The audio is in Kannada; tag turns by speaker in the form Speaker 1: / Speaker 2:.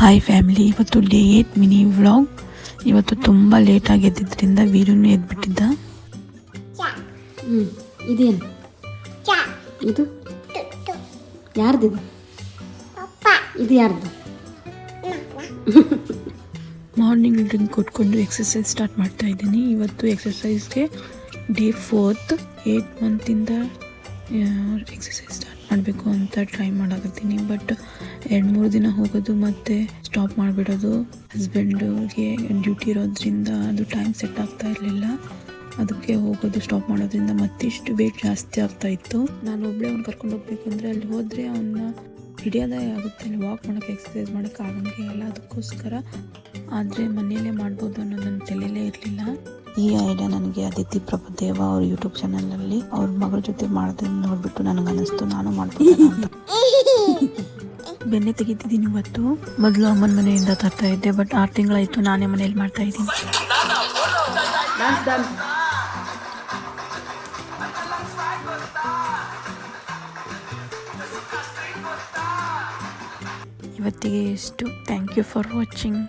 Speaker 1: ಹಾಯ್ ಫ್ಯಾಮಿಲಿ, ಇವತ್ತು ಡೇ 8 ಮಿನಿ ವ್ಲಾಗ್. ಇವತ್ತು ತುಂಬ ಲೇಟಾಗಿ ಎದ್ದಿದ್ದರಿಂದ ವೀರನ್ನು ಎದ್ಬಿಟ್ಟಿದ್ದ.
Speaker 2: ಇದೇನು ಇದು ಯಾರ್ದಿದು? ಇದು ಯಾರ್ದು?
Speaker 1: ಮಾರ್ನಿಂಗ್ ಡ್ರಿಂಕ್ ಕೊಟ್ಕೊಂಡು ಎಕ್ಸಸೈಸ್ ಸ್ಟಾರ್ಟ್ ಮಾಡ್ತಾ ಇದ್ದೀನಿ. ಇವತ್ತು ಎಕ್ಸಸೈಸ್ಗೆ ಡೇ 4th 8 ಮಂತಿಂದ ಎಕ್ಸಸೈಸ್ ಸ್ಟಾರ್ಟ್ ಮಾಡಬೇಕು ಅಂತ ಟ್ರೈ ಮಾಡಾಕತ್ತೀನಿ. ಬಟ್ 2-3 ದಿನ ಹೋಗೋದು ಮತ್ತು ಸ್ಟಾಪ್ ಮಾಡಿಬಿಡೋದು. ಹಸ್ಬೆಂಡ್ಗೆ ಡ್ಯೂಟಿ ಇರೋದ್ರಿಂದ ಅದು ಟೈಮ್ ಸೆಟ್ ಆಗ್ತಾ ಇರಲಿಲ್ಲ. ಅದಕ್ಕೆ ಹೋಗೋದು ಸ್ಟಾಪ್ ಮಾಡೋದ್ರಿಂದ ಮತ್ತಿಷ್ಟು ವೇಟ್ ಜಾಸ್ತಿ ಆಗ್ತಾ ಇತ್ತು. ನಾನು ಒಬ್ಬಳೇ ಅವ್ನು ಕರ್ಕೊಂಡು ಹೋಗ್ಬೇಕಂದ್ರೆ ಅಲ್ಲಿ ಹೋದರೆ ಅವನ್ನ ಹಿಡಿಯೋದೇ ಆಗುತ್ತೆ. ಅಲ್ಲಿ ವಾಕ್ ಮಾಡೋಕ್ಕೆ ಎಕ್ಸಸೈಸ್ ಮಾಡೋಕ್ಕೆ ಆಗಂಗೆ ಇಲ್ಲ. ಅದಕ್ಕೋಸ್ಕರ ಆದರೆ ಮನೆಯಲ್ಲೇ ಮಾಡ್ಬೋದು ಅನ್ನೋದು ನನ್ನ ತಲೆಯಲ್ಲೇ ಇರಲಿಲ್ಲ. ಈ ಐಡಿಯಾ ನನಗೆ ಅದಿತಿ ಪ್ರಭುದೇವ ಅವ್ರ ಯೂಟ್ಯೂಬ್ ಚಾನಲಲ್ಲಿ ಅವ್ರ ಮಗಳ ಜೊತೆ ಮಾಡೋದನ್ನು ನೋಡಿಬಿಟ್ಟು ನನಗೆ ಅನ್ನಿಸ್ತು ನಾನು ಮಾಡ್ಬೋದು ಅಂತ. ಬೆನ್ನೆ ತೆಗಿತಿದ್ದೀನಿ ಇವತ್ತು. ಮೊದಲು ಅಮ್ಮನ ಮನೆಯಿಂದ ತರ್ತಾ ಇದ್ದೆ, ಬಟ್ 6 ತಿಂಗಳಾಯಿತು ನಾನೇ ಮನೇಲಿ ಮಾಡ್ತಾ ಇದ್ದೀನಿ. ಇವತ್ತಿಗೆ ಎಷ್ಟು. Thank you for watching.